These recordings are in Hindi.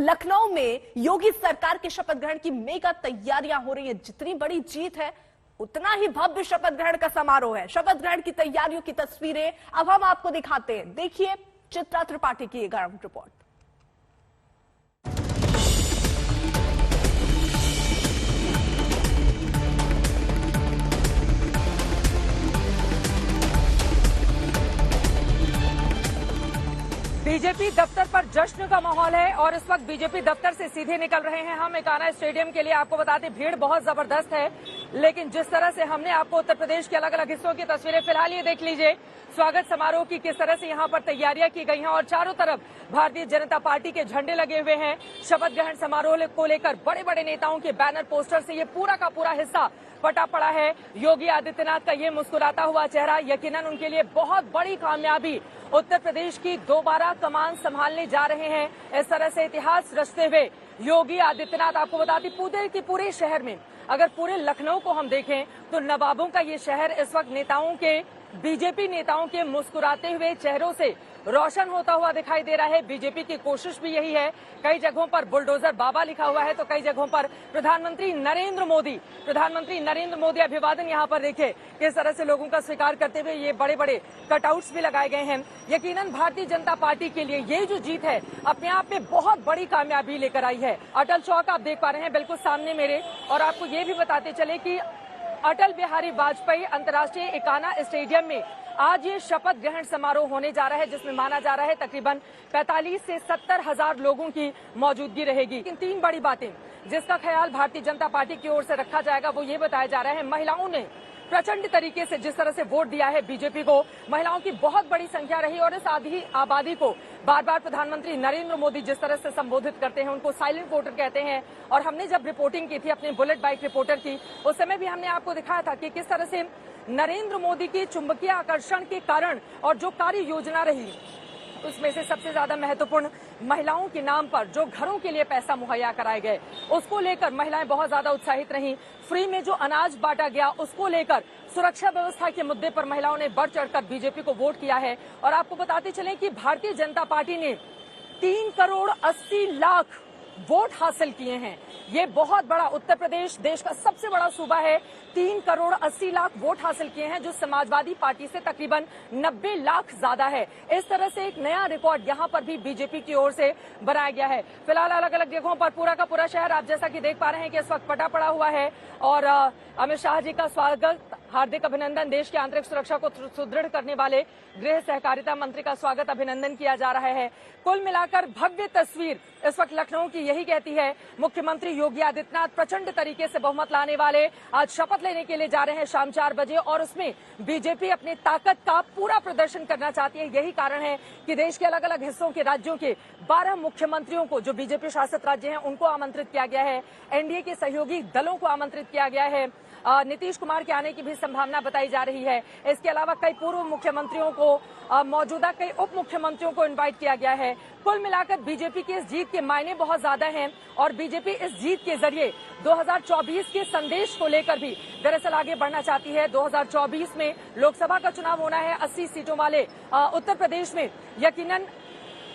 लखनऊ में योगी सरकार के शपथ ग्रहण की मेगा तैयारियां हो रही है। जितनी बड़ी जीत है उतना ही भव्य शपथ ग्रहण का समारोह है। शपथ ग्रहण की तैयारियों की तस्वीरें अब हम आपको दिखाते हैं। देखिए चित्रा त्रिपाठी की ग्राउंड रिपोर्ट। बीजेपी दफ्तर पर जश्न का माहौल है और इस वक्त बीजेपी दफ्तर से सीधे निकल रहे हैं हम एकाना स्टेडियम के लिए। आपको बता दें भीड़ बहुत जबरदस्त है, लेकिन जिस तरह से हमने आपको उत्तर प्रदेश के अलग अलग हिस्सों की तस्वीरें फिलहाल ये देख लीजिए स्वागत समारोह की किस तरह से यहाँ पर तैयारियां की गई हैं और चारों तरफ भारतीय जनता पार्टी के झंडे लगे हुए हैं। शपथ ग्रहण समारोह को लेकर बड़े बड़े नेताओं के बैनर पोस्टर से ये पूरा का पूरा हिस्सा पटा पड़ा है। योगी आदित्यनाथ का ये मुस्कुराता हुआ चेहरा यकीनन उनके लिए बहुत बड़ी कामयाबी। उत्तर प्रदेश की दोबारा कमान संभालने जा रहे हैं। इस तरह से इतिहास रचते हुए योगी आदित्यनाथ, आपको बताती पूरे शहर में, अगर पूरे लखनऊ को हम देखें तो नवाबों का ये शहर इस वक्त नेताओं के, बीजेपी नेताओं के मुस्कुराते हुए चेहरों से रोशन होता हुआ दिखाई दे रहा है। बीजेपी की कोशिश भी यही है। कई जगहों पर बुलडोजर बाबा लिखा हुआ है तो कई जगहों पर प्रधानमंत्री नरेंद्र मोदी अभिवादन यहाँ पर देखे किस तरह से लोगों का स्वीकार करते हुए ये बड़े बड़े कटआउट्स भी लगाए गए हैं। यकीनन भारतीय जनता पार्टी के लिए ये जो जीत है अपने आप में बहुत बड़ी कामयाबी लेकर आई है। अटल चौक आप देख पा रहे हैं बिल्कुल सामने मेरे, और आपको ये भी बताते चले कि अटल बिहारी वाजपेयी अंतर्राष्ट्रीय एकाना स्टेडियम में आज ये शपथ ग्रहण समारोह होने जा रहा है, जिसमें माना जा रहा है तकरीबन 45 से 70 हजार लोगों की मौजूदगी रहेगी। इन तीन बड़ी बातें जिसका ख्याल भारतीय जनता पार्टी की ओर से रखा जाएगा वो ये बताया जा रहा है, महिलाओं ने प्रचंड तरीके से जिस तरह से वोट दिया है बीजेपी को, महिलाओं की बहुत बड़ी संख्या रही और इस आधी आबादी को बार बार प्रधानमंत्री नरेंद्र मोदी जिस तरह से संबोधित करते हैं उनको साइलेंट वोटर कहते हैं। और हमने जब रिपोर्टिंग की थी अपने बुलेट बाइक रिपोर्टर की, उस समय भी हमने आपको दिखाया था कि किस तरह से नरेंद्र मोदी की चुंबकीय आकर्षण के कारण और जो कार्य योजना रही उसमें से सबसे ज्यादा महत्वपूर्ण महिलाओं के नाम पर जो घरों के लिए पैसा मुहैया कराए गए उसको लेकर महिलाएं बहुत ज्यादा उत्साहित रहीं। फ्री में जो अनाज बांटा गया उसको लेकर, सुरक्षा व्यवस्था के मुद्दे पर महिलाओं ने बढ़ चढ़कर बीजेपी को वोट किया है। और आपको बताते चलें कि भारतीय जनता पार्टी ने 3 करोड़ 80 लाख वोट हासिल किए हैं। ये बहुत बड़ा, उत्तर प्रदेश देश का सबसे बड़ा सूबा है। 3 करोड़ 80 लाख वोट हासिल किए हैं जो समाजवादी पार्टी से तकरीबन 90 लाख ज्यादा है। इस तरह से एक नया रिकॉर्ड यहाँ पर भी बीजेपी की ओर से बनाया गया है। फिलहाल अलग अलग जगहों पर पूरा का पूरा शहर आप जैसा कि देख पा रहे हैं कि इस वक्त पटा पड़ा हुआ है और अमित शाह जी का स्वागत, हार्दिक अभिनंदन। देश की आंतरिक सुरक्षा को सुदृढ़ करने वाले गृह सहकारिता मंत्री का स्वागत, अभिनंदन किया जा रहा है। कुल मिलाकर भव्य तस्वीर इस वक्त लखनऊ की यही कहती है। मुख्यमंत्री योगी आदित्यनाथ प्रचंड तरीके से बहुमत लाने वाले आज शपथ लेने के लिए जा रहे हैं शाम 4 बजे और उसमें बीजेपी अपनी ताकत का पूरा प्रदर्शन करना चाहती है। यही कारण है कि देश के अलग अलग हिस्सों के राज्यों के 12 मुख्यमंत्रियों को, जो बीजेपी शासित राज्य हैं, उनको आमंत्रित किया गया है। एनडीए के सहयोगी दलों को आमंत्रित किया गया है। नीतीश कुमार के आने की भी संभावना बताई जा रही है। इसके अलावा कई पूर्व मुख्यमंत्रियों को, मौजूदा कई उप मुख्यमंत्रियों को इनवाइट किया गया है। कुल मिलाकर बीजेपी की इस जीत के मायने बहुत ज्यादा हैं और बीजेपी इस जीत के जरिए 2024 के संदेश को लेकर भी दरअसल आगे बढ़ना चाहती है। 2024 में लोकसभा का चुनाव होना है। 80 सीटों वाले उत्तर प्रदेश में यकीनन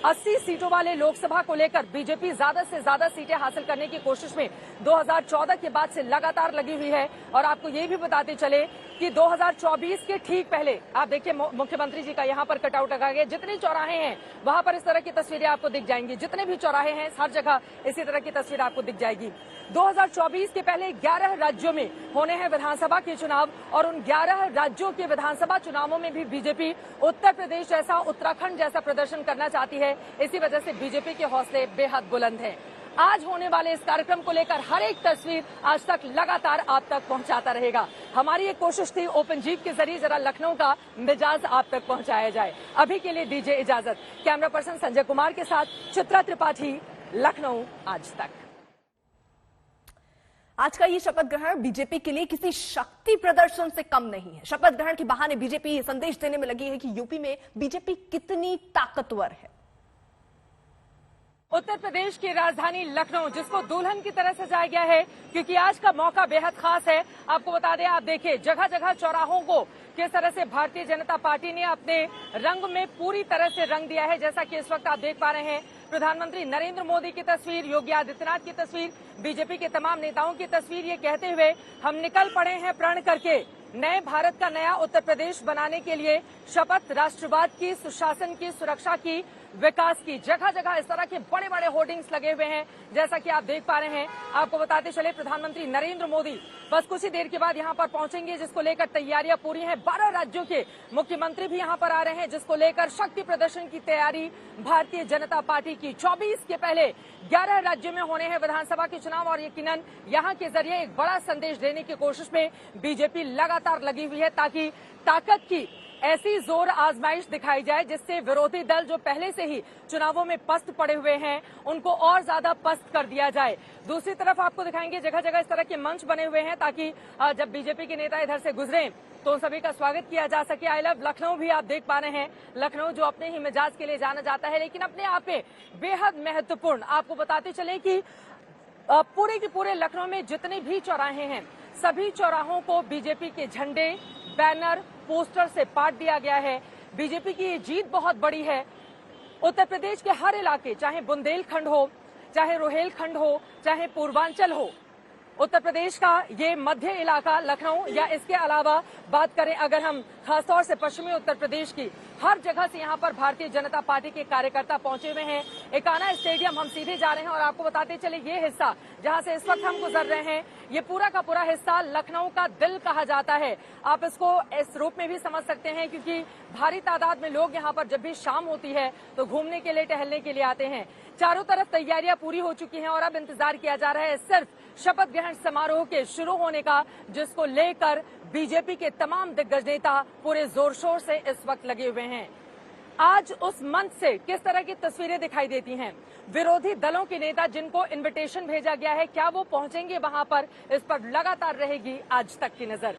80 सीटों वाले लोकसभा को लेकर बीजेपी ज्यादा से ज्यादा सीटें हासिल करने की कोशिश में 2014 के बाद से लगातार लगी हुई है। और आपको ये भी बताते चले कि 2024 के ठीक पहले आप देखिए मुख्यमंत्री जी का यहाँ पर कटआउट लगा गया। जितने चौराहे हैं वहां पर इस तरह की तस्वीरें आपको दिख जाएंगी। जितने भी चौराहे हैं हर जगह इसी तरह की तस्वीर आपको दिख जाएगी। 2024 के पहले 11 राज्यों में होने हैं विधानसभा के चुनाव और उन 11 राज्यों के विधानसभा चुनावों में भी बीजेपी उत्तर प्रदेश जैसा, उत्तराखंड जैसा प्रदर्शन करना चाहती है। इसी वजह से बीजेपी के हौसले बेहद बुलंद हैं। आज होने वाले इस कार्यक्रम को लेकर हर एक तस्वीर आज तक लगातार आप तक पहुंचाता रहेगा। हमारी एक कोशिश थी ओपन जीप के जरिए जरा लखनऊ का मिजाज आप तक पहुंचाया जाए। अभी के लिए दीजिए इजाजत। कैमरा पर्सन संजय कुमार के साथ चित्रा त्रिपाठी, लखनऊ आज तक। आज का ये शपथ ग्रहण बीजेपी के लिए किसी शक्ति प्रदर्शन से कम नहीं है। शपथ ग्रहण के बहाने बीजेपी ये संदेश देने में लगी है कि यूपी में बीजेपी कितनी ताकतवर है। उत्तर प्रदेश की राजधानी लखनऊ, जिसको दुल्हन की तरह सजाया गया है, क्योंकि आज का मौका बेहद खास है। आपको बता दें, आप देखिए जगह जगह चौराहों को किस तरह से भारतीय जनता पार्टी ने अपने रंग में पूरी तरह से रंग दिया है। जैसा कि इस वक्त आप देख पा रहे हैं, प्रधानमंत्री नरेंद्र मोदी की तस्वीर, योगी आदित्यनाथ की तस्वीर, बीजेपी के तमाम नेताओं की तस्वीर, ये कहते हुए हम निकल पड़े हैं प्रण करके नए भारत का नया उत्तर प्रदेश बनाने के लिए। शपथ राष्ट्रवाद की, सुशासन की, सुरक्षा की, विकास की। जगह जगह इस तरह के बड़े बड़े होर्डिंग्स लगे हुए हैं, जैसा कि आप देख पा रहे हैं। आपको बताते चले, प्रधानमंत्री नरेंद्र मोदी बस कुछ ही देर के बाद यहां पर पहुंचेंगे, जिसको लेकर तैयारियां पूरी हैं। 12 राज्यों के मुख्यमंत्री भी यहां पर आ रहे हैं, जिसको लेकर शक्ति प्रदर्शन की तैयारी भारतीय जनता पार्टी की। 24 के पहले 11 राज्यों में होने हैं विधानसभा के चुनाव, और यकीनन यहां के जरिए एक बड़ा संदेश देने की कोशिश में बीजेपी लगातार लगी हुई है, ताकि ताकत की ऐसी जोर आजमाइश दिखाई जाए जिससे विरोधी दल जो पहले से ही चुनावों में पस्त पड़े हुए हैं, उनको और ज्यादा पस्त कर दिया जाए। दूसरी तरफ आपको दिखाएंगे, जगह जगह इस तरह के मंच बने हुए हैं, ताकि जब बीजेपी के नेता इधर से गुजरें तो उन सभी का स्वागत किया जा सके। आई लव लखनऊ भी आप देख पा रहे हैं। लखनऊ जो अपने ही मिजाज के लिए जाना जाता है, लेकिन अपने आप में बेहद महत्वपूर्ण। आपको बताते चले कि पूरे के पूरे लखनऊ में जितने भी चौराहे हैं, सभी चौराहों को बीजेपी के झंडे, बैनर, पोस्टर से पाट दिया गया है। बीजेपी की ये जीत बहुत बड़ी है। उत्तर प्रदेश के हर इलाके, चाहे बुंदेलखंड हो, चाहे रोहेलखंड हो, चाहे पूर्वांचल हो, उत्तर प्रदेश का ये मध्य इलाका लखनऊ, या इसके अलावा बात करें अगर हम खासतौर से पश्चिमी उत्तर प्रदेश की, हर जगह से यहाँ पर भारतीय जनता पार्टी के कार्यकर्ता पहुंचे हुए हैं। एकाना स्टेडियम हम सीधे जा रहे हैं, और आपको बताते चले ये हिस्सा जहां से इस वक्त हम गुजर रहे हैं, ये पूरा का पूरा हिस्सा लखनऊ का दिल कहा जाता है। आप इसको इस रूप में भी समझ सकते हैं, क्योंकि भारी तादाद में लोग यहाँ पर जब भी शाम होती है तो घूमने के लिए, टहलने के लिए आते हैं। चारों तरफ तैयारियां पूरी हो चुकी हैं, और अब इंतजार किया जा रहा है सिर्फ शपथ ग्रहण समारोह के शुरू होने का, जिसको लेकर बीजेपी के तमाम दिग्गज नेता पूरे जोर शोर से इस वक्त लगे हुए हैं। आज उस मंच से किस तरह की तस्वीरें दिखाई देती हैं, विरोधी दलों के नेता जिनको इनविटेशन भेजा गया है, क्या वो पहुंचेंगे वहां पर, इस पर लगातार रहेगी आज तक की नजर।